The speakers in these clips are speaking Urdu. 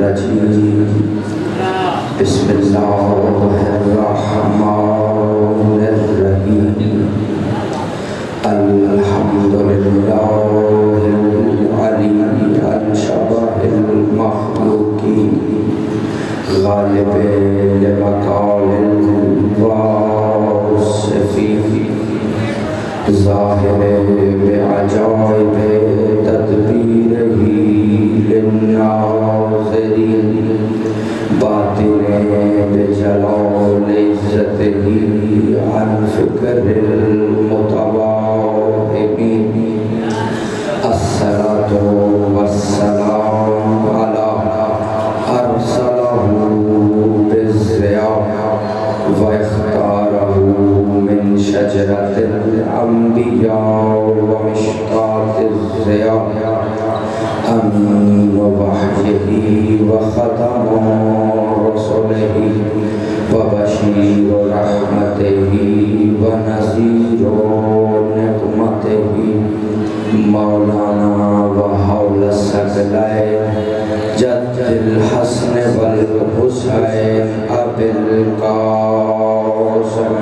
الرجيم بسم الله الرحمن الرحيم الحمد لله العلي عن شبه المخلوقين غالب لمقال الواصفين ظاہر بعجائب تدبیرہ للناظرین باطن بجلال عزتہ عن فکر المتواہمین الصلاة والسلام علی ارسلہ بالضیاء واختارہ من شجرة الأنبياء ومشقات الضياء أمين وحيه وختم رسله وبشير رحمته ونذير نقمته مولانا وحول الثقلين جد الحسن والحسين أبي القاسم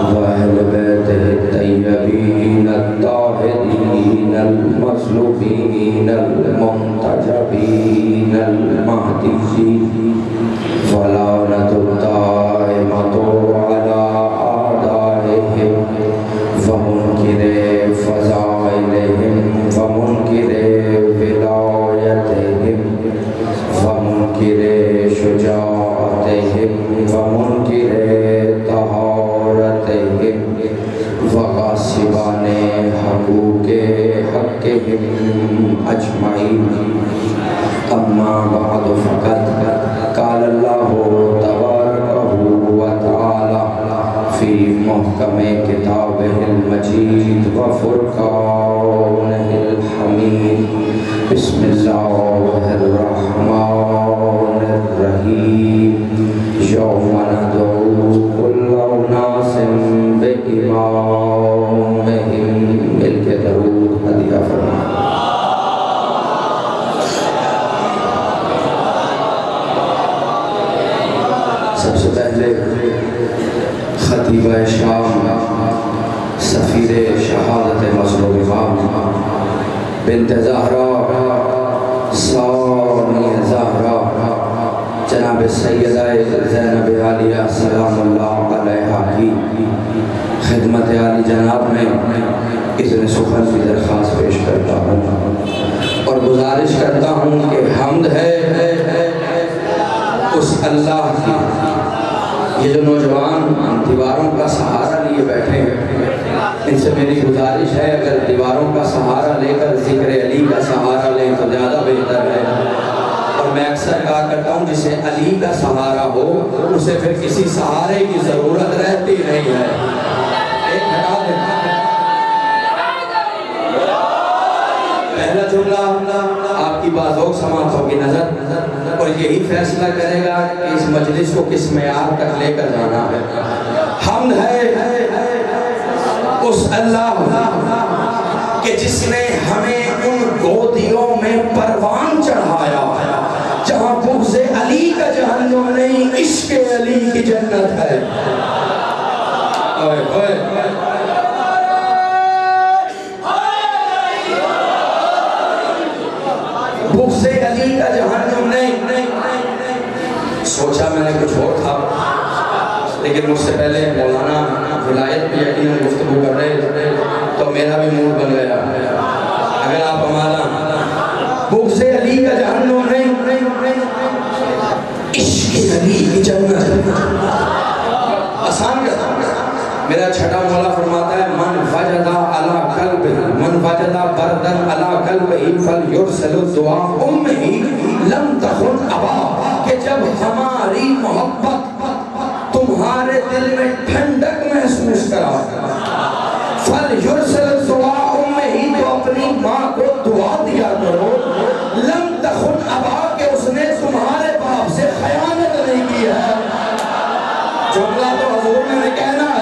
وأهل بيته الطيبين الطاهرين المصلوبين المنتجبين المهديين ولعنة الدائمة على أعدائهم ومنكر فضائلهم ومنكر ولايتهم ومنكر شجاعتهم ومنكر طهارتهم وغاصبان حقوق حقهم أجمعين أما بعد فقد قال الله تبارك وتعالى في محكم كتابه المجيد وفرقانه الحميد بسم الله الرحمن الرحيم يوم ندعو كل أناس بإمامهم مل کے درود ہدیہ فرمائیں سب سے پہلے خطیبہ شام سفیر شہادت مظلوم امام بنت زہرا ثانی زہرا جناب سیدہ زینب عالیہ سلام اللہ علیہا کی خدمت عالی جناب میں اذن سخن کی درخواست پیش کرتا ہوں اور گزارش کرتا ہوں کہ حمد ہے اس اللہ کی یہ جو نوجوان دیواروں کا سہارا لیے بیٹھے ہیں ان سے میری گزارش ہے اگر دیواروں کا سہارا لے کر ذکر علی کا سہارا لیں تو زیادہ بہتر ہے اور میں اکثر کہا کرتا ہوں جسے علی کا سہارا ہو اسے پھر کسی سہارے کی ضرورت رہتی نہیں ہے ایک ہٹا دیتا پہلا جملہ آپ کی بازوق سماعت ہوگی نظر اور یہی فیصلہ کرے گا کہ اس مجلس کو کس معیار تک لے کر جانا ہے حمد ہے اس اللہ کہ جس نے ہمیں ان گودیوں میں پروان چڑھایا جہاں بغض علی کا جہنم نہیں عشق علی کی جنت ہے بغض علی کا جہنم نہیں سوچا میں نے کچھ اور تھا لیکن مجھ سے پہلے مولانا ولایت پہ یقیناً گفتگو کر رہے تو میرا بھی موڈ بن گیا اگر آپ ہمارا بغض علی کا جہنم نہیں عشق علی کی جنت آسان کرتا میرا چھٹا مولا فرماتا ہے من وجدہ علی قلب من وجدہ بردن علی قلب فلیرسل الدعا امہی لم تخن ابا کہ جب ہماری محبت تمہارے دل میں ٹھنڈک محسوس کرا فلیرسل الدعا امہی تو اپنی ماں کو دعا دیا کرو لم تخن ابا کہ اس نے تمہارے باپ سے خیانت نہیں کی ہے جملہ تو حضور نے کہنا ہے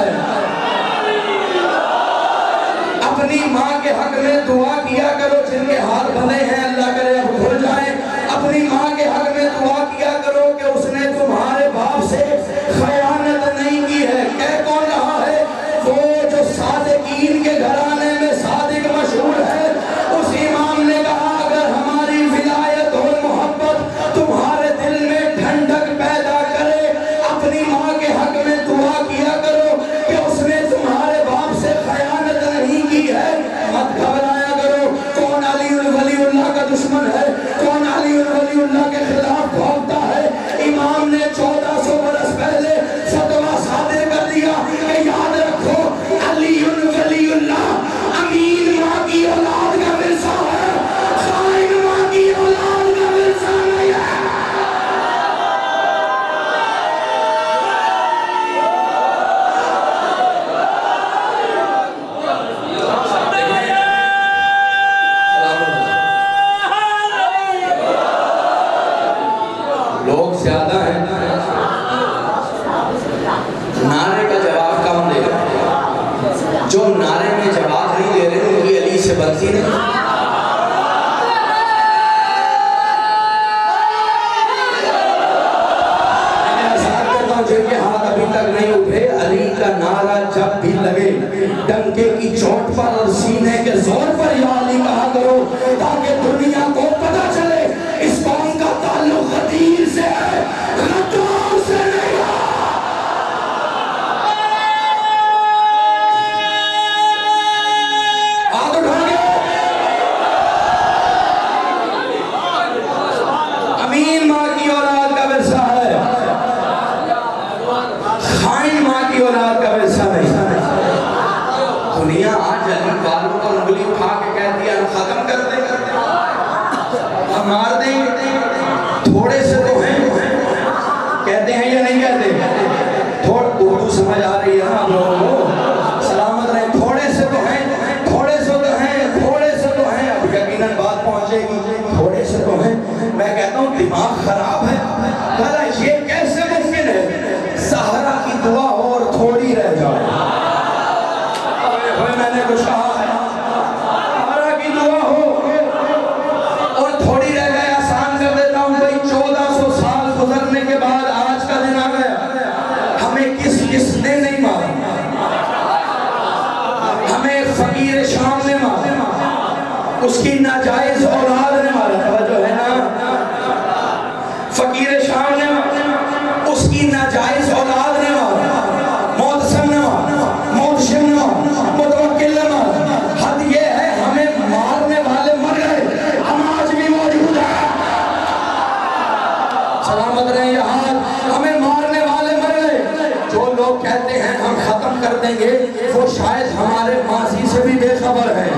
کہتے ہیں ہم ختم کر دیں گے، وہ شاید ہمارے ماضی سے بھی بے خبر ہے،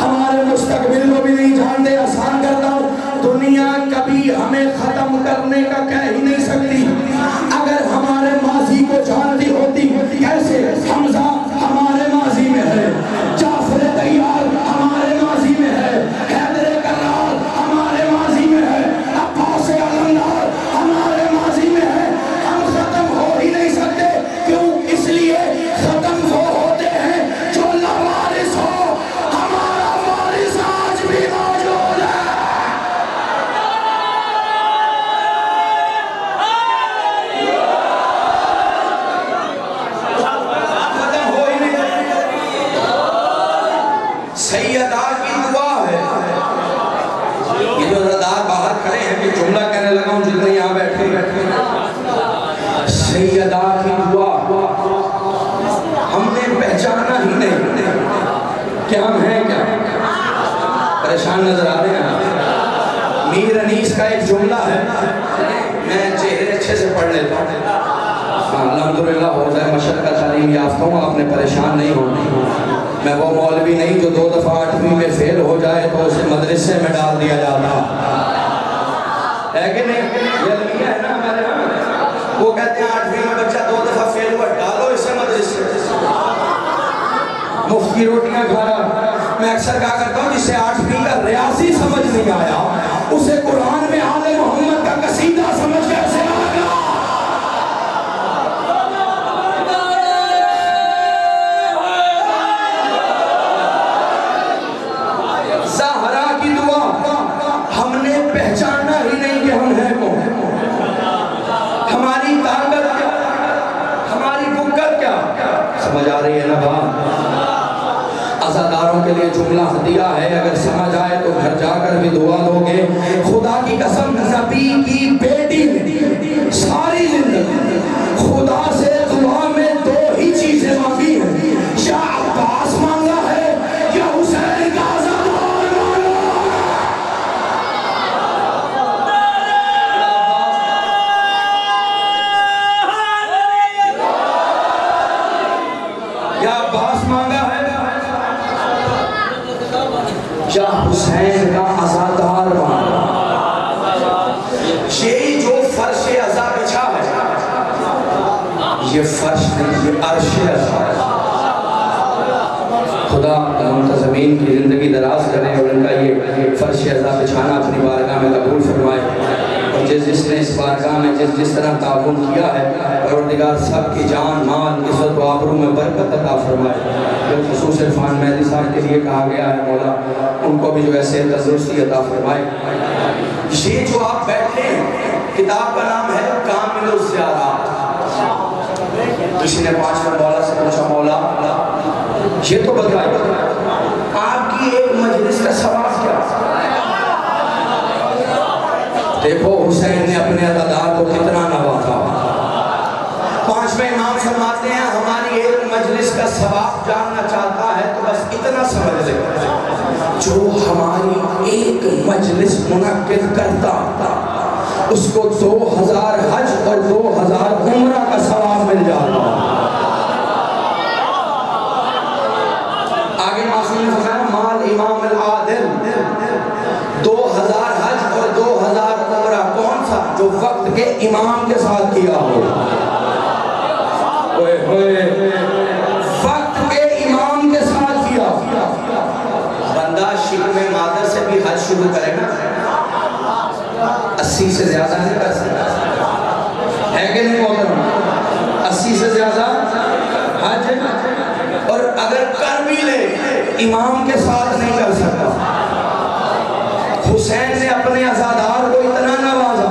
ہمارے مستقبل کو بھی نہیں جانتے۔ آسان کرتا ہوں، دنیا کبھی ہمیں ختم کرنے کا کہہ ہی نہیں سکتی۔ اگر ہمارے ماضی کو جانتی ہوتی، کیسے حمزہ ہمارے ماضی میں ہے، جعفر طیار ہمارے ماضی میں ہے، حیدر کرار ہمارے ماضی میں ہے، عباس علمدار ہمارے ماضی میں ہے، ہم ختم ہو ہی نہیں سکتے۔ کیوں؟ اس لیے ختم وہ ہوتے ہیں جو لاوارث ہو، ہمارا وارث آج بھی موجود ہے۔ ختم ہو ہی نہیں سکتے۔ سیدہ کی دعا ہے، یہ جو ردار باہر کھڑے ہیں کہ جملہ کہنے لگا ہوں جتنے یہاں بیٹھے، سیدہ کی دعا ہم نے پہچانا ہی نہیں کہ ہم ہیں کیا، پریشان نظر آ رہے ہیں۔ میر انیس کا ایک جملہ ہے، میں چہرے اچھے سے پڑھ لیتا ہوں۔ الحمدللہ ہو جائے مشرقہ تعلیم یافتہ ہوں، آپ نے پریشان نہیں ہونا۔ میں وہ مولوی نہیں جو 2 دفعہ 8ویں میں فیل ہو جائے تو اسے مدرسے میں ڈال دیا جاتا ہے کہ نہیں؟ یہ المیہ ہے نا ہمارے ہاں، وہ کہتے ہیں 8ویں میں بچہ 2 دفعہ فیل ہوا، ڈالو اسے مدرسے۔ مفت کی روٹیاں کھا رہا۔ میں اکثر کہا کرتا ہوں جسے 8ویں کا ریاضی سمجھ نہیں آیا، اسے قرآن میں آل محمد کا قصیدہ سمجھ کیسے آگا؟ زہرا کی دعا ہم نے پہچانا ہی نہیں کہ ہم ہیں کون، ہماری طاقت کیا، ہماری بکت کیا، سمجھ آ رہی ہے نا بات؟ عزاداروں کے لیے جملہ ہدیہ ہے، اگر سمجھ آئے تو گھر جا کر بھی دعا دو گے۔ خدا کی قسم، نبی کی بیٹی نے ساری زندگی خدا سے دعا میں 2 ہی چیزیں مانگی ہیں، یا عباس مانگا ہے یا حسین کا عزادار مانگا ہے۔ یا عباس مانگا ہے یا حسین کا عزادار مانگا۔ یہی جو فرش عزا بچھا ہے، یہ فرش نہیں، یہ عرش عزا ہے۔ خدا منتظمین کی زندگی دراز کرے اور ان کا یہ فرش عزا بچھانا اپنی بارگاہ میں قبول فرمائے، اور جس نے اس بارگاہ میں جس طرح تعاون کیا ہے، پروردگار سب کی جان، مال، عزت و آبرو میں برکت عطا فرمائے۔ بالخصوص عرفان مہدی صاحب کے لیے کہا گیا ہے، مولا ان کو بھی جو ایسے تندرستی عطا فرمائے۔ یہ جو آپ بیٹھے ہیں، کتاب کا نام ہے کامل الزیارات۔ کسی نے 5 مولا سے پوچھا، مولا یہ تو بتائیے آپ کی ایک مجلس کا ثواب کیا؟ دیکھو حسین نے اپنے عزادار کو کتنا نوازا۔ 5ویں امام فرماتے ہیں ہماری ایک مجلس کا ثواب جاننا چاہتا ہے تو بس اتنا سمجھ لے، جو ہماری ایک مجلس منعقد کرتا اس کو 2000 حج اور 2000 عمرہ کا ثواب مل جاتا۔ آگے معصوم نے فرمایا مال امام العادل، 2000 حج اور 2000 عمرہ کون سا؟ جو وقت کے امام کے ساتھ کیا ہو۔ وقت کے امام کے ساتھ کیا۔ بندہ شکر میں مادر سے بھی حج شروع کرے نا، 80 سے زیادہ نہیں کر سکتا ہے کہ نہیں محترم؟ 80 سے زیادہ حج، اور اگر کر بھی لے امام کے ساتھ نہیں کر سکتا۔ حسین نے اپنے عزادار کو اتنا نوازا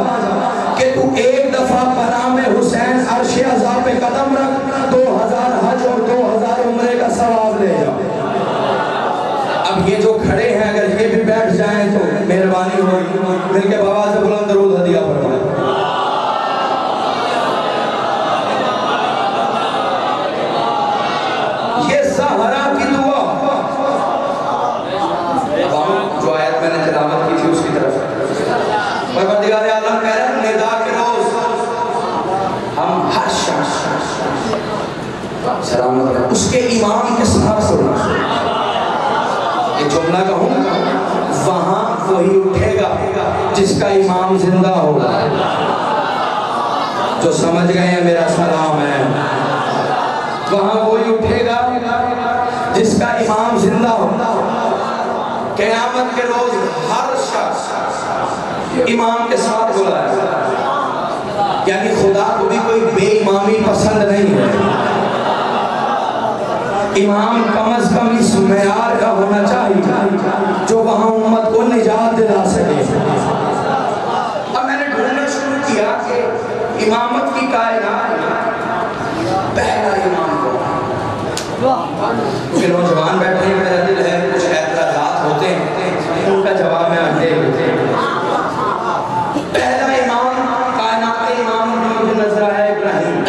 کہ تو ایک دفعہ برام حسین عرش عزا پہ قدم رکھ، 2000 حج اور 2000 عمرے کا ثواب لے جا۔ اب یہ جو کھڑے ہیں اگر یہ بھی بیٹھ جائیں تو مہربانی ہوگی، مل کے بابا سے بلند درود ہدیہ فرمائیں۔ یہ زہرا کی دعا، جو آیت میں نے تلاوت کی تھی اس کی طرف پروردگار عالم کہہ رہے ہیں ندا کے روز ہم ہر شخص سلامت رہے، اس کے امام کے ساتھ سنا. یہ جملہ کہوں وہاں وہی اٹھے گا جس کا امام زندہ ہوگا. جو سمجھ گئے ہیں میرا سلام ہے. وہاں وہی اٹھے گا جس کا امام زندہ ہوگا. قیامت کے روز ہر شخص امام کے ساتھ بلائے گا. یعنی خدا کو بھی کوئی بے امامی پسند نہیں ہے. امام کم از کم اس معیار کا ہونا چاہیے جو وہاں امت کو نجات دلا سکے. اب میں نے ڈھونڈنا شروع کیا کہ امامت کی کائنات پہلا امام کو. کہ نوجوان بیٹھے ہیں، میرا دل ہے کچھ اعتراضات ہوتے ہیں، ان کا جواب میں آگے ہوتے ہیں. پہلا امام کائنات امام مجھے نظر آیا ابراہیم.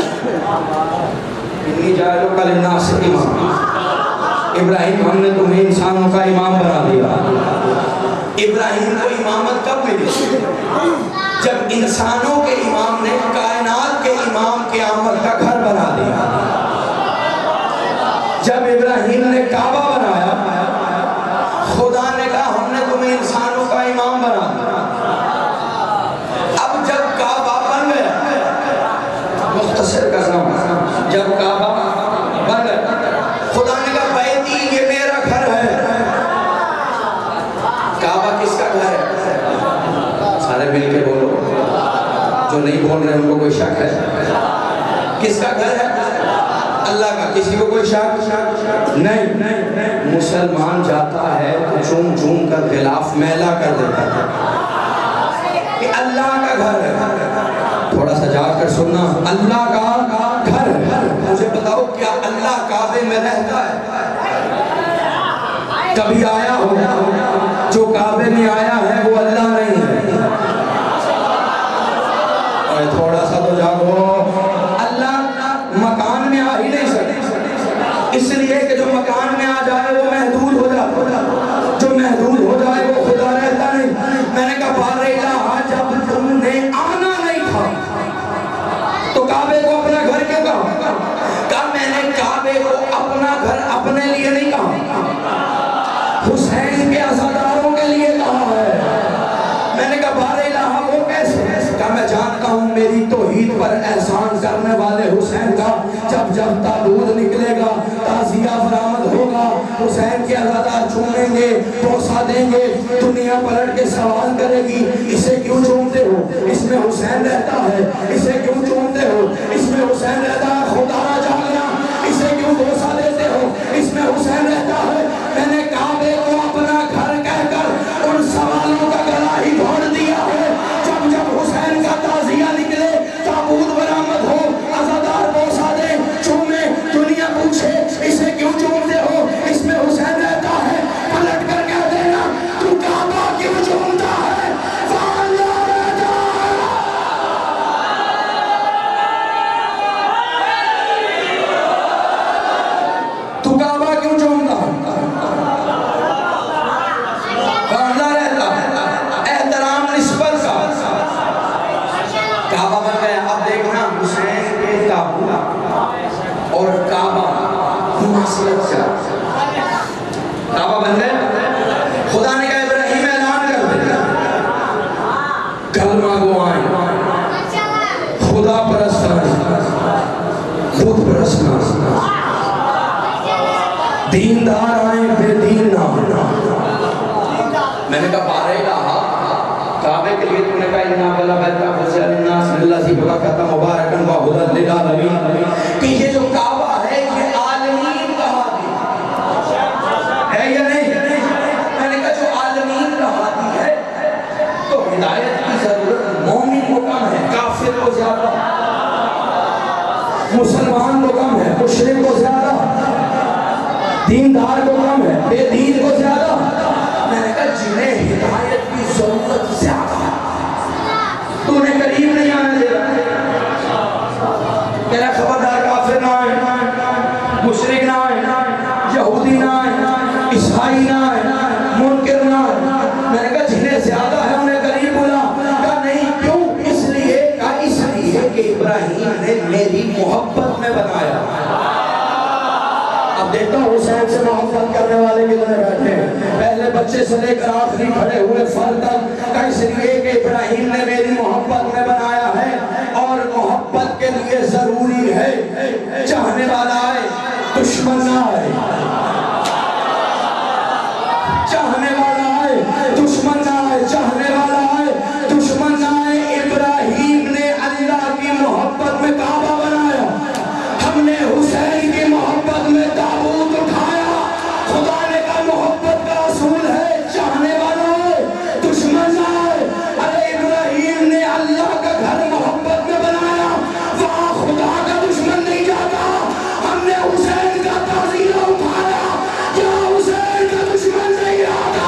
انی جاعلک للناس اماما. ابراہیم ہم نے تمہیں انسانوں کا امام بنا دیا. ابراہیم کو امامت کب ملی؟ جب انسانوں کے امام نے کائنات کے امام قیامت کا گھر بنا دیا. جب ابراہیم نے کعبہ بنایا خدا نے کہا ہم نے تمہیں انسانوں کا امام بنا دیا. اب جب کعبہ بن گیا، مختصر کرنا، جب کعبہ بن گیا خدا نے کہا بیتی یہ میرا گھر ہے. کعبہ کس کا گھر ہے؟ سارے مل کے بولو، جو نہیں بول رہے ان کو کوئی شک ہے. کس کا گھر ہے؟ اللہ کا. کسی کو کوئی شک نہیں. مسلمان جاتا ہے تو چوم چوم کر غلاف میلا کر دیتا ہے کہ اللہ کا گھر ہے. تھوڑا سا جا کر سننا، اللہ کا گھر ہے. مجھے بتاؤ کیا اللہ کعبے میں رہتا ہے؟ کبھی آیا ہو؟ جو کعبے میں آیا ہے وہ اللہ نہیں ہے. تھوڑا سا تو جاگو. اللہ مکان میں آ ہی نہیں سکتے، اس لیے کہ جو مکان میں آ جائے وہ محدود ہو جائے. جو محدود ہو جائے وہ خدا رہتا نہیں. میں نے کہا بار الہ جب تم نے آنا نہیں تھا تو کعبے کو اپنا گھر کیوں کہا؟ کہا میں نے کعبے کو اپنا گھر اپنے لیے نہیں کہا، حسین کے عزاداروں کے لیے کہا ہے. میں نے کہا بار الہ وہ کیسے؟ کہا میں جانتا ہوں میری توحید پر احسان کرنے والے حسین کا جب جب تابوت نکلے گا، تعزیہ برآمد ہوگا، حسین کے عزادار چومیں گے، بوسہ دیں گے، دنیا پلٹ کے سوال کرے گی اسے کیوں چومتے ہو؟ اس میں حسین رہتا ہے. اسے کیوں چومتے ہو؟ اس میں حسین رہتا ہے. خدا را جاگنا، اسے کیوں بوسہ دیتے ہو؟ اس میں حسین رہتا ہے. میں نے کعبے کو اپنا گھر کہہ کر ان سوالوں کا گلا ہی بھوڑ دیا ہے. جب جب حسین کا تعزیہ نکلے، تابوت برآمد ہو، عزادار بوسہ دے، چومے، دنیا پوچھے اسے کیوں چومتے ہو؟ اس میں حسین رہتا ہے. پلٹ کر کہہ دینا تو کعبہ کیوں چومتا ہے؟ وہاں اللہ رہتا ہے. تو کعبہ کیوں چومتا ہے؟ وہاں اللہ رہتا ہے. احترام نسبت کا. کعبہ بن گیا. اب دیکھنا حسین کے تابوت اور کعبہ مماثلت کیا. کعبہ بن گیا. خدا نے کہا ابراہیم اعلان کر دیا کلمہ گو آئیں، خدا پرست نہ، خود پرست نہ، دیندار آئیں بے دین نہ. میں نے کہا بارے الہ کعبے کے لیے تم نے کہا اِنَّا وَلَا بَيْتَ وَسِعَ لِلنَّاسِ لِلَّذِي بَرَكَتَ مُبَارَكًا وَهُدًى لِلْعَالَمِينَ. کہ یہ جو کعبہ ہے یہ عالمین کا ہادی ہے یا نہیں؟ میں نے کہا جو عالمین کا ہادی ہے تو ہدایت کی ضرورت مومن کو کم ہے، کافر کو زیادہ، مسلمان کو کم ہے، مشرک کو زیادہ، دیندار کو کم ہے، بے دین کو زیادہ. میں نے کہا جنہیں ہدایت کی ضرورت زیادہ ہے تو انہیں قریب نہیں آنے دے رہا. میرا خبردار کافر نہ آئے، مشرک نہ آئے، یہودی نہ آئے، عیسائی نہ آئے، منکر نہ آئے. میں نے کہا جنہیں زیادہ ہے انہیں قریب بلا. کہا نہیں کیوں؟ اس لیے کہ ابراہیم نے میری محبت میں بنایا. اب دیکھتا ہوں حسین سے محبت کرنے والے کتنے بیٹھے ہیں. پہلے بچے سے لے کر آخری کھڑے ہوئے فرد تک. اس لیے کہ ابراہیم نے میری محبت میں بنایا ہے, اور محبت کے لیے ضروری ہے چاہنے والا آئے دشمن نہ آئے, چاہنے والا آئے دشمن نہ آئے, چاہنے والا آئے دشمن نہ آئے. ابراہیم نے اللہ کی محبت میں کعبہ بنایا, ہم نے حسین کی محبت میں تابوت اٹھایا. خدا نے کہا محبت کا اصول ہے چاہنے والا آئے دشمن نہ آئے. ارے ابراہیم نے اللہ کا گھر محبت میں بنایا, وہاں خدا کا دشمن نہیں جاتا. ہم نے حسین کا تعزیہ اٹھایا, کیا حسین کا دشمن نہیں آتا.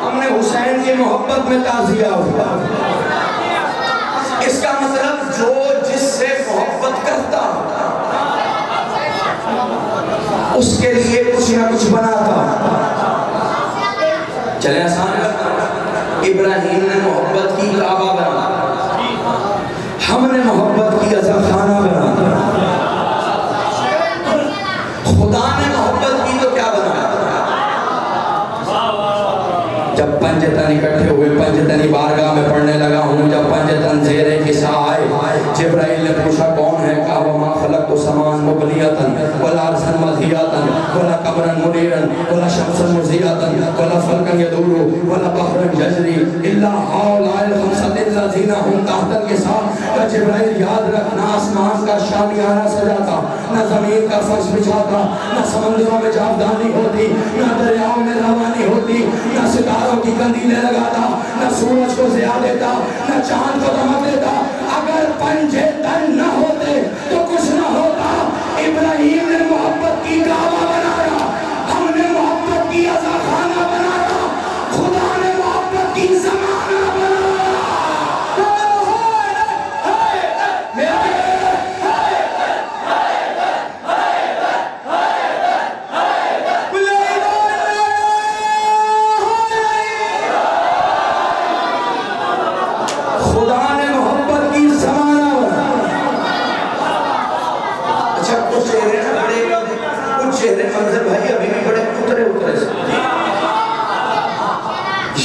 ہم نے حسین کی محبت میں تعزیہ اٹھایا. اس کا مطلب جو جس سے محبت کرتا اس کے لیے کچھ نہ کچھ بناتا. چلیں آسان کرتا, ابراہیم نے محبت کی کعبہ بنا, ہم نے محبت کی عزا خانہ بنا. خدا نے محبت کی تو کیا بنا. جب پنجتن اکٹھے ہوئے, پنجتنی بارگاہ میں پڑھنے لگا ہوں, جب پنجتن زیر قصہ آئے, جبرائیل نے پوچھا کون ہے, کہا وما خلقت السماء مبنیۃ ولا ارضا مدحیۃ ولا قمرا منیرا ولا شمسا مضیۃ ولا فلکا یدور ولا بحرا یجری الا ہؤلاء الخمسۃ الذین هم تحت النساء. کہ جبرائیل یاد رکھنا آسمان کا شامیانہ سجاتا, نہ زمین کا فرش بچھاتا, نہ سمندروں میں جاودانی ہوتی, نہ دریاؤں میں روانی ہوتی, نہ ستاروں کی کندیلیں لگاتا, نہ سورج کو ضیاء دیتا, نہ چاند کو دمک دیتا. اگر پنجے تن نہ ہوتے تو کچھ نہ ہوتا. ابراہیم نے محبت کی کعبہ بنایا, ہم نے محبت کی عزا خانہ بنایا, خدا نے محبت کی زمانہ بنایا.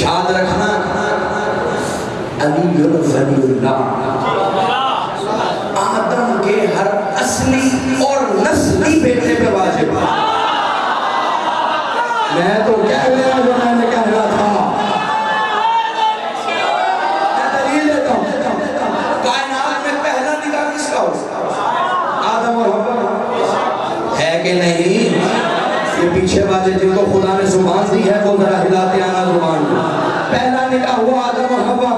یاد رکھنا علی ولی اللہ آدم کے ہر اصلی اور نسلی بیٹے پہ واجب ہے. میں تو کہہ لیا جو میں نے کہنا تھا. میں دلیل دیتا ہوں, کائنات میں پہلا نکاح کس کا ہو؟ آدم اور حوا ہے کہ نہیں؟ یہ پیچھے والے جن کو خدا نے زبان دی ہے وہ ذرا ہلاتے آنا زبان کو. پہلا نکاح ہوا آدم اور حوا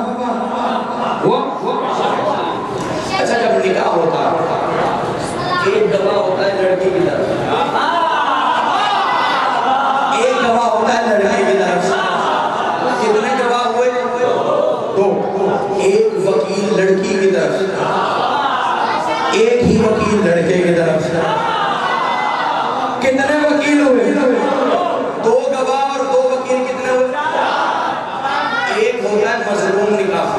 ہوا. اچھا جب نکاح ہوتا ایک گواہ ہوتا ہے لڑکی کی طرف, ایک گواہ ہوتا ہے لڑکی کی طرف. کتنے گواہ ہوئے؟ دو. ایک وکیل لڑکی کی طرف, ایک ہی وکیل لڑکے کی طرف. کتنے وکیل ہوئے؟ دو گواہ اور دو وکیل. کتنے ہوئے؟ ایک ہوتا ہے مظلوم نکاح.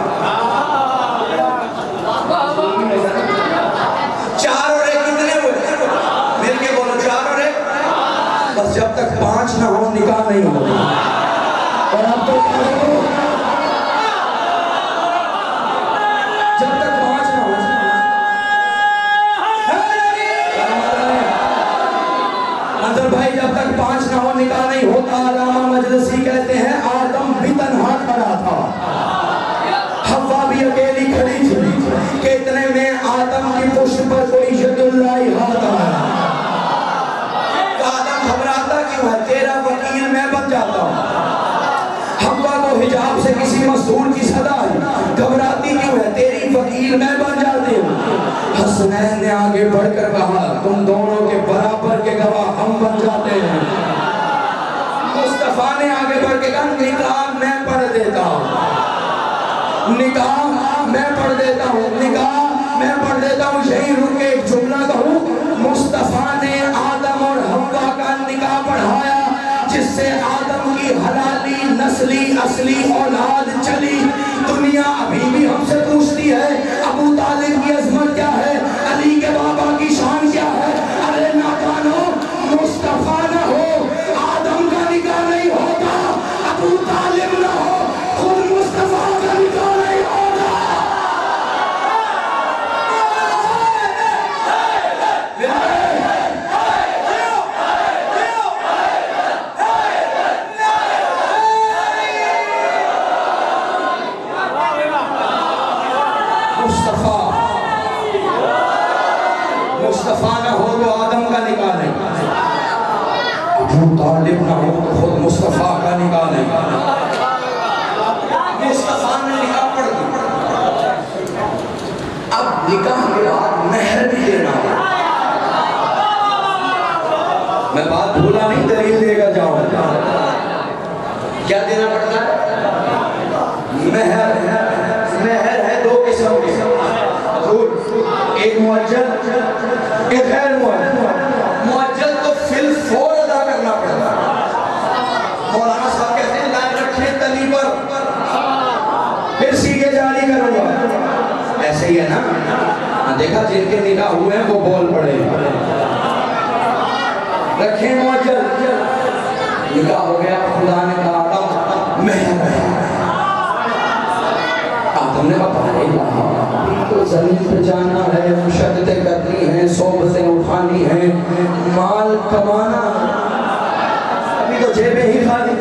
چار اور ایک کتنے ہوئے؟ مل کے بولو, چار اور ایک. بس جب تک 5 نہ ہو نکاح نہیں ہوتا. اور اب تو جب تک 5 نہ ہو, منظر بھائی, جب تک 5 نہ ہو نکاح نہیں ہوتا. علامہ مجلسی کہتے ہیں آدم بھی تنہا کھڑا تھا, حوا بھی اکیلی کھڑی تھی, کہ اتنے میں آدم کی پشت پر کوئی ید اللہ ہاتھ آیا. آدم گھبراتا کیوں ہے؟ تیرا وکیل میں بن جاتا ہوں. حوا کو حجاب سے کسی مزدور کی صدا ہے, گھبراتی کیوں ہے؟ تیری وکیل میں بن جاتی ہوں. حسنین نے آگے بڑھ کر کہا تم دونوں کے برابر کے گواہ ہم بن جاتے ہیں. مصطفیٰ نے آگے بڑھ کے کہا نکاح میں پڑھ دیتا ہوں, نکاح میں پڑھ دیتا ہوں, نکاح میں پڑھ دیتا ہوں. یہی رک کے ایک جملہ کہوں, مصطفیٰ نے آدم اور حوا کا نکاح پڑھایا, جس سے آدم کی نسلی اولاد چلی. دنیا ابھی بھی ہم سے پوچھتی ہے ابو طالب کی عظمت کیا ہے, علی کے بابا کی شان کیا ہے. ارے نادانو, مصطفیٰ نہ ہو آدم کا نکاح نہیں ہوگا, ابو طالب نہ ہو خود مصطفیٰ کا نکاح نہیں ہوگا. مصطفیٰ نہ ہو تو آدم کا نکاح نہیں, ابو طالب نہ ہو تو خود مصطفیٰ کا نکاح نہیں. مصطفیٰ نے نکاح پڑھ دی. اب نکاح کے بعد مہر بھی دینا ہے. میں بات بھولا نہیں, دلیل دے کر جاؤں. کیا دینا پڑتا ہے؟ مہر. مہر ہے دو قسم کے, ایک معجل ایک غیر معجل. معجل تو فی الفور ادا کرنا پڑتا ہے. مولانا صاحب کہتے ہیں لائن رکھیں تلی پر, پھر سیگے جاری کروں گا. ایسے ہی ہے نا, دیکھا جن کے نکاح ہوئے ہیں وہ بول پڑے. رکھیں معجل, نکاح ہو گیا, خدا نے کہا آدم مہر ہے. آدم نے کہا تو زمین پہ جانا ہے, مشقتیں کرنی ہیں, صحبتیں اٹھانی ہیں, مال کمانا, ابھی تو جیبیں ہی خالی.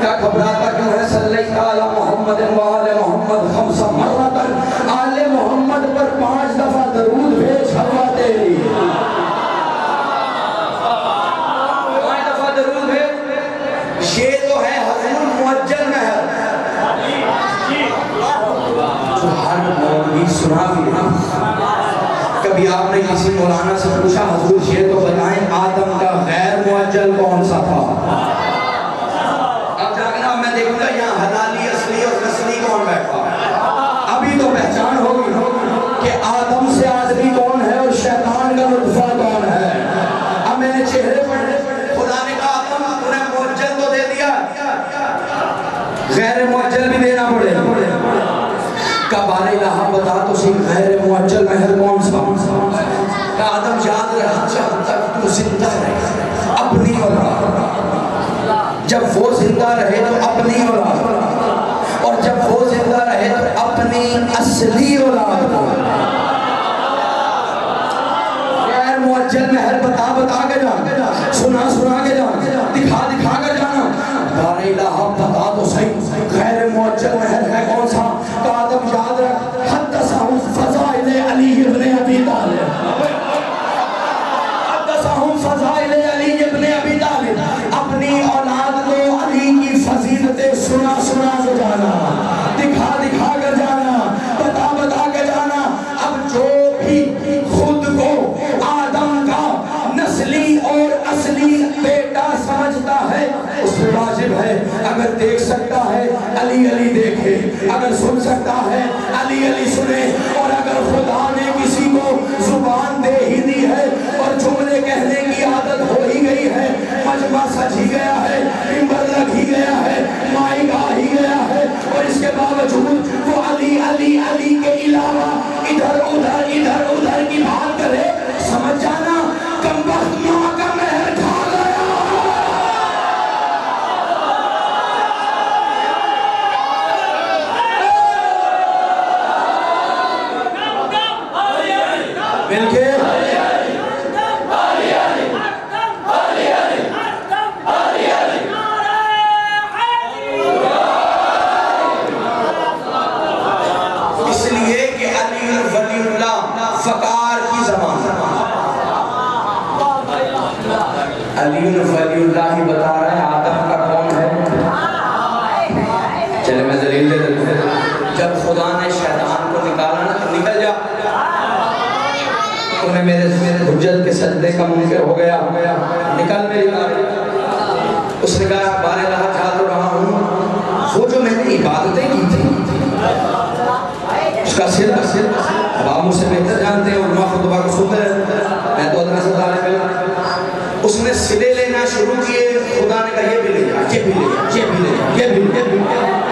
کیا گھبراتا کیوں ہے؟ صلی اللہ علیہ محمد وآل محمد خمسہ مرتن, آل محمد پر 5 دفعہ درود بھیج ہوا تیری. 5 دفعہ درود بھیج. یہ تو ہے حضور معجل مہر. ہر مولوی سنا بھی نا, کبھی آپ نے کسی مولانا سے پوچھا حضور یہ تو بتائیں آدم کا غیر معجل کون سا تھا؟ اب جاگنا میں دیکھوں گا یہاں حلالی اصلی اور نسلی کون بیٹھا. ابھی تو پہچان ہوگی کہ آدم سے آدمی کون ہے اور شیطان کا نطفہ کون ہے. اب میں نے چہرے پر خدا نے کہا آدم انہیں معجل تو دے دیا, غیر معجل بھی دینا پڑے. کب آنے لہا بتا تو صحیح غیر معجل مہر کون سا. کہ آدم یاد رہا جب تک تو زندہ رہے اپنی اولاد, جب وہ زندہ رہے تو اپنی اولاد, اور جب وہ زندہ رہے تو اپنی اصلی اولاد. غیر معجل مہر بتا کے جانا, سنا کے جانا, دکھا کے جانا. دار الہ بتا تو صحیح غیر معجل مہر ہے کون سا. تو آدم یاد رکھ حدثہم فضائل علی ابن ابی طالب, حدثہم فضائل علی ابن ابی طالب. اپنی اولاد کو علی کی فضیلتیں سنا کے جانا, دکھا کر جانا, بتا کے جانا. اب جو بھی خود کو آدم کا نسلی اور اصلی بیٹا سمجھتا ہے اس پہ واجب ہے, اگر دیکھ سکتا ہے علی علی دیکھے, اگر سن سکتا ہے علی علی سنے. اور اگر خدا نے کسی کو زبان دے ہی دی ہے اور جملے کہنے کی عادت ہو ہی گئی ہے, مجمع سج ہی گیا ہے, منبر لگ ہی گیا ہے, مائک آ ہی گیا ہے, اور اس کے باوجود وہ علی علی علی کے علاوہ ادھر ادھر کی بات کرے, سمجھ جانا کمبخت ماں کا مہر کھا گیا. مل کے اس لیے کہ علی ولی اللہ فقار کی زبان, علی ولی اللہ ہی بتا رہا ہے آدم کا کون ہے. چلے میں دلیل دے دیتا ہوں. جب خدا نے شیطان کو نکالا نا تو نکل جا, انہیں میرے حجت کے سجدے کا منکر ہو گیا, نکل میری بات. اس نے کہا بارے رہا جا تو رہا ہوں, وہ جو میں نے عبادتیں کی تھی اس کا سر اب مجھ سے بہتر جانتے ہیں, علماء خطبہ کو سنتے رہتے ہیں, میں تو ادنا سے طالب علم. اس نے سلے لینا شروع کیے, خدا نے کہا یہ بھی لے جا, یہ بھی لے جا, یہ بھی لے جا, یہ بھی لے جا.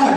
8,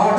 8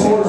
16।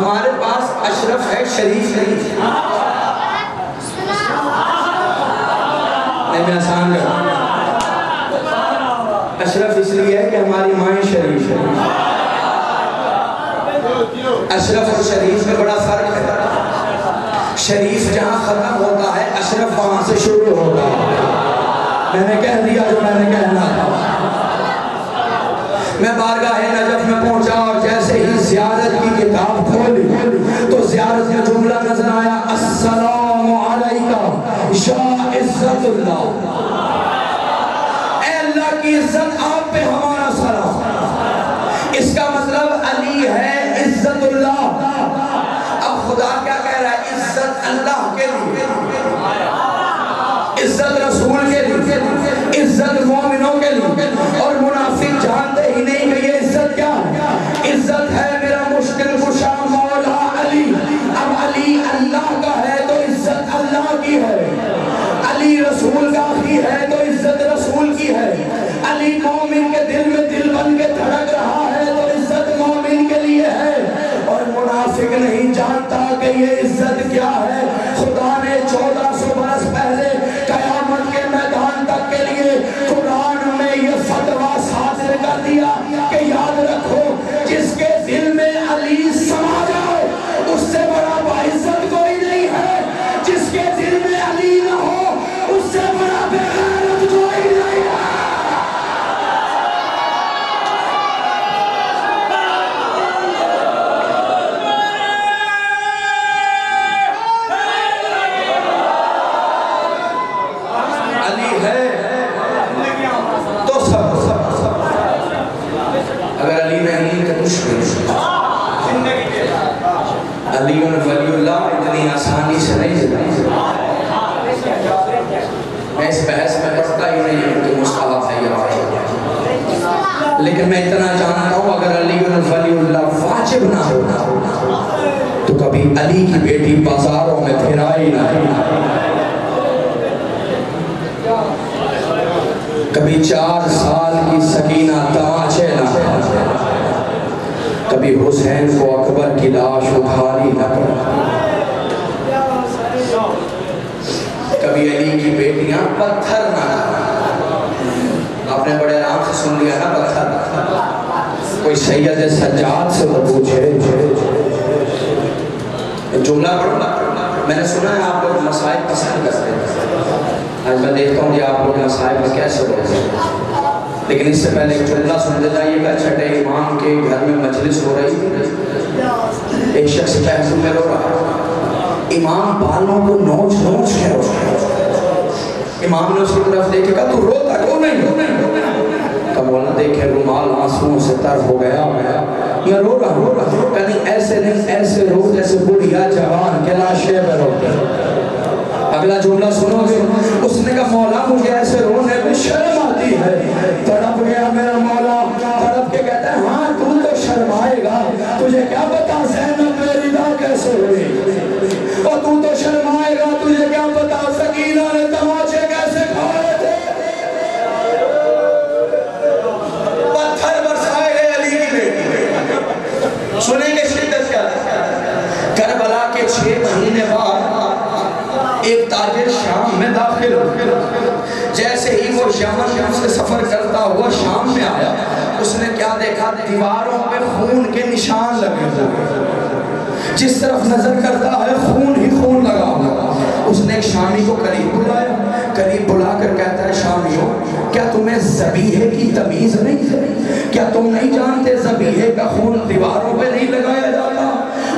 ہمارے پاس اشرف ہے، شریف نہیں. میں آسان کرتا ہوں. اشرف اس لیے ہے کہ ہماری مائیں شریف ہے. اشرف اور شریف میں بڑا فرق ہے. شریف جہاں ختم ہوتا ہے، اشرف وہاں سے شروع ہوتا ہے. میں نے کہہ دیا جو میں نے کہنا تھا. میں بارگاہ نجف میں پہنچا اور جیسے ہی زیارت کی کتاب کھولی تو زیارت میں جملہ نظر آیا، السلام علیکہ یا عزت اللہ. اے اللہ کی عزت، آپ پہ ہمارا سلام. اس کا مطلب علی ہے عزت اللہ. اب خدا کیا کہہ رہا ہے؟ عزت اللہ کے لیے، عزت رسول کے لیے، عزت مومنوں کے لیے. اور منافق جانتے ہی نہیں کہ یہ عزت کیا ہے. عزت ہے میرا مشکل کشا مولا علی. اب علی اللہ کا ہے تو عزت اللہ کی ہے. علی رسول کا ہی ہے تو عزت رسول کی ہے. علی مومن کے دل میں دل بن کے دھڑک رہا ہے تو عزت مومن کے لیے ہے. اور منافق نہیں جانتا کہ یہ عزت کیا ہے. خدا نے 1400 برس پہلے قیامت کے میدان تک کے لیے قرآن میں یہ فتویٰ صادر کر دیا کہ یاد رکھو، جس کے دل میں علی سما جائے اس سے بڑا باعزت کوئی نہیں ہے. جس کے دل میں علی نہ ہو اس سے بڑا بے غیرت کوئی نہیں ہے. علی ہے تو سب. اگر علی نہیں تو مشکل. علی ولی اللہ اتنی آسانی سے نہیں جاتا. میں اس بحث میں پڑھتا ہی نہیں ہوں کہ مصطلح ہے یا واجب، لیکن میں اتنا جانتا ہوں اگر علی ولی اللہ واجب نہ ہونا تو کبھی علی کی بیٹی بازاروں میں پھرائی نہ. کبھی 4 سال کی سکینہ تماچے نہ. کبھی حسین کو اکبر کی لاش اٹھاری نہ. کبھی علی کی بیٹیاں پتھر نہ. آپ نے بڑے آرام سے سن لیا نا پتھر. کوئی سید سجاد سے تو پوچھے. جملہ پڑھنا. میں نے سنا ہے آپ لوگ مسائل پسند کرتے ہیں. آج میں دیکھتا ہوں کہ آپ لوگ مسائل میں کیسے ہوتے ہیں. لیکن اس سے پہلے ایک جملہ سن لیتا ہے کہ چھٹے امام کے گھر میں مجلس ہو رہی تھی. ایک شخص تحصیل میں رو رہا ہے. امام بالوں کو نوچ نوچ کے رو رہا ہے. امام نے اس کی طرف دیکھے کہا تو روتا کیوں نہیں؟ کہا مولانا دیکھے رومال آنسوؤں سے تر ہو گیا. میں رو رہا ہوں. کہا نہیں ایسے نہیں، ایسے رو جیسے بڑھیا جوان کے لاشے میں روتے. اگلا جملہ سنو گے. اس نے کہا مولا مجھے ایسے رونے میں شرم آتی ہے. تڑپ گیا میرا مولا. تڑپ کے کہتا ہے ہاں تو شرمائے گا. تجھے کیا پتا زینب میری دا کیسے ہوئی، اور تو شرمائے گا. تجھے کیا پتا سکینہ نے تماچے کیسے کھائے تھے. پتھر برسائے گئے علی کی بیٹی. سنیں گے شدت کیا ہے. کربلا کے 6 مہینے بعد ایک تاجر شام میں داخل ہو. جیسے ہی وہ یمن سے سفر کرتا ہوا شام میں آیا، اس نے کیا دیکھا؟ دیواروں پہ خون کے نشان لگے ہوئے. جس طرف نظر کرتا ہے خون ہی خون لگا ہوا. اس نے ایک شامی کو قریب بلایا. قریب بلا کر کہتا ہے شامیوں، کیا تمہیں ذبیحے کی تمیز نہیں ہے؟ کیا تم نہیں جانتے ذبیحے کا خون دیواروں پہ نہیں لگایا جاتا؟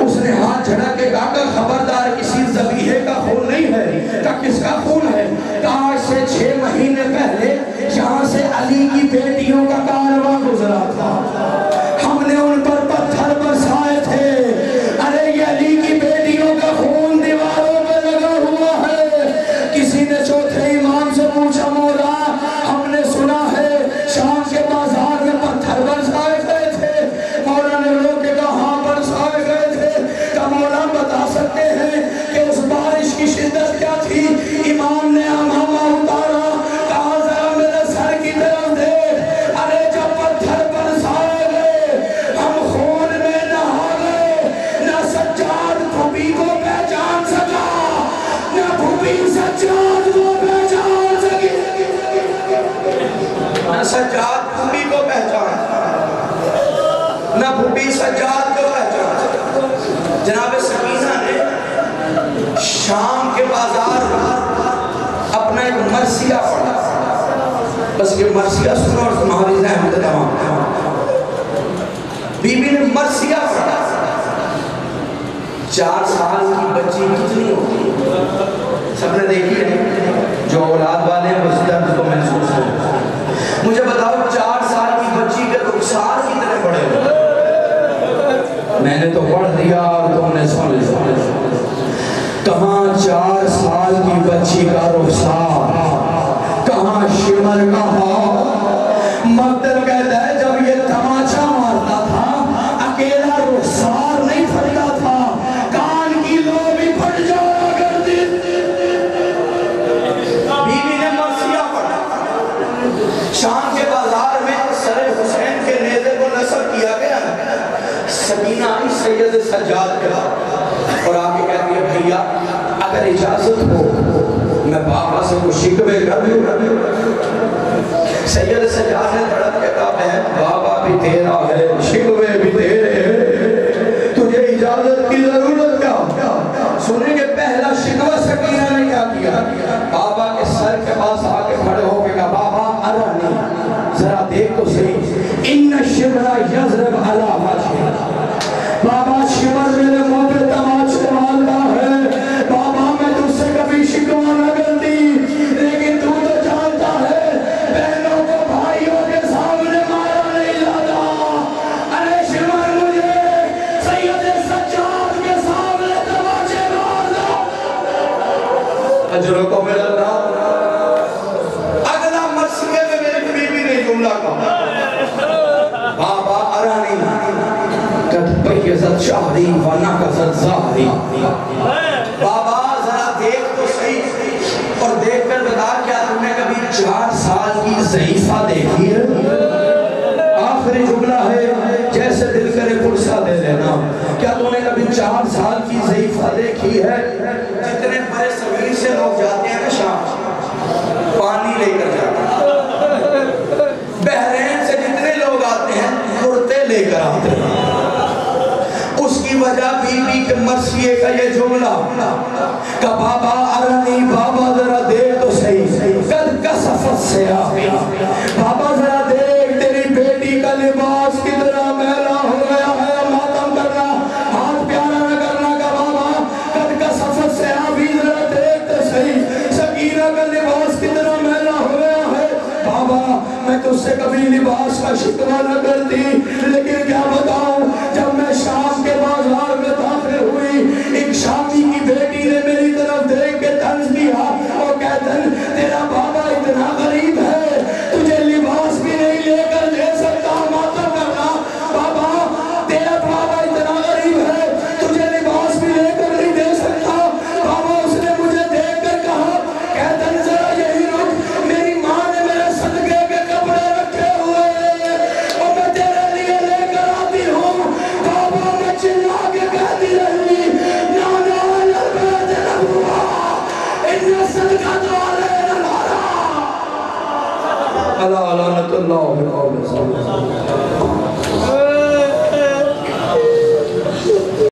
اس نے ہاتھ جھڑا کے کہا کہ خبردار کسی ذبیحے کا خون نہیں ہے. کہا کس کا خون ہے؟ کہا آج سے 6 مہینے پہلے یہاں سے علی کی بیٹیوں کا کارواں گزرا تھا. ہم نے ان پر پتھر برسائے تھے. ارے یہ علی کی بیٹیوں کا خون دیواروں پہ لگا ہوا ہے. کسی نے چوتھے امام سے پوچھا مولا ہم نے سنا ہے شام کے بازار میں پتھر برسائے گئے تھے. مولا نے رو کے سجاد کو پہچانا۔ جناب سکینہ نے شام کے بازار اپنا ایک مرثیہ پڑھا، بس یہ مرثیہ سنو اور تمہاری ذہن میں تمام۔ بی بی نے مرثیہ پڑھا، 4 سال کی بچی کتنی ہوتی ہے؟ سب نے دیکھی ہے؟ جو اولاد والے ہیں اس درد کو محسوس ہو۔ مجھے بتاؤ 4 سال کی بچی کے رخسار کتنے بڑے ہو؟ میں نے تو پڑھ دیا اور تم نے سن لیا۔ کہاں 4 سال کی بچی کا رخسار، کہاں شمر کا ہاتھ۔ مقتل کہتا ہے جب یہ تماچا مارتا تھا اکیلا رخسار نہیں پھٹتا تھا، کان کی لو بھی پھٹ جایا کرتی۔ بیوی نے مرثیہ پڑھا، شام کے بازار میں سر حسین کے نیزے کو نصب کیا گیا۔ سکینہ آئی سید سجاد کے اور آگے کہتی ہے بھیا اگر اجازت ہو میں بابا سے کچھ شکوے کر دوں۔ سید سجاد نے دھڑک کے کہا بہن بابا بھی تیرا ہے شکوے بھی تیرے ہیں، تجھے اجازت کی ضرورت کیا؟ سنیں گے پہلا شکوہ سکینہ نے کیا کیا؟ بابا کے سر کے پاس آ کے کھڑے ہو کے کہا بابا ارانی ذرا دیکھ تو صحیح، ان الشمر یضرب علی وجهه۔ بابا شمر میرے منہ پہ تماچے مارتا ہے، بابا میں تجھ سے کبھی شکوہ نہ کرتی، لیکن تو تو جانتا ہے بہنوں کو بھائیوں کے سامنے مارا نہیں جاتا۔ ارے شمر مجھے سید سجاد کے سامنے تماچے مار دو، اجروں کو مل رہا۔ اگلا مرثیے میں میری بیوی نے جملہ کہا بابا ارانی قد بیضت شہری و نقصت ظاہری۔ بابا ذرا دیکھ تو صحیح اور دیکھ کر بتا کیا تم نے کبھی 4 سال کی ضعیفہ دیکھی ہے؟ آخری جملہ ہے جیسے دل کرے پرسہ دے لینا، کیا تم نے کبھی 4 سال کی ضعیفہ دیکھی ہے؟ جتنے بڑے صغیر سے لوگ جاتے ہیں نا شام پانی لے کر جاتے ہیں، بحرین سے جتنے لوگ آتے ہیں کرتے لے کر آتے ہیں۔ اس کی وجہ بی بی کے مرثیے کا یہ جملہ کہ بابا ارنی بابا ذرا دے تو صحیح قد کسفت سیاہی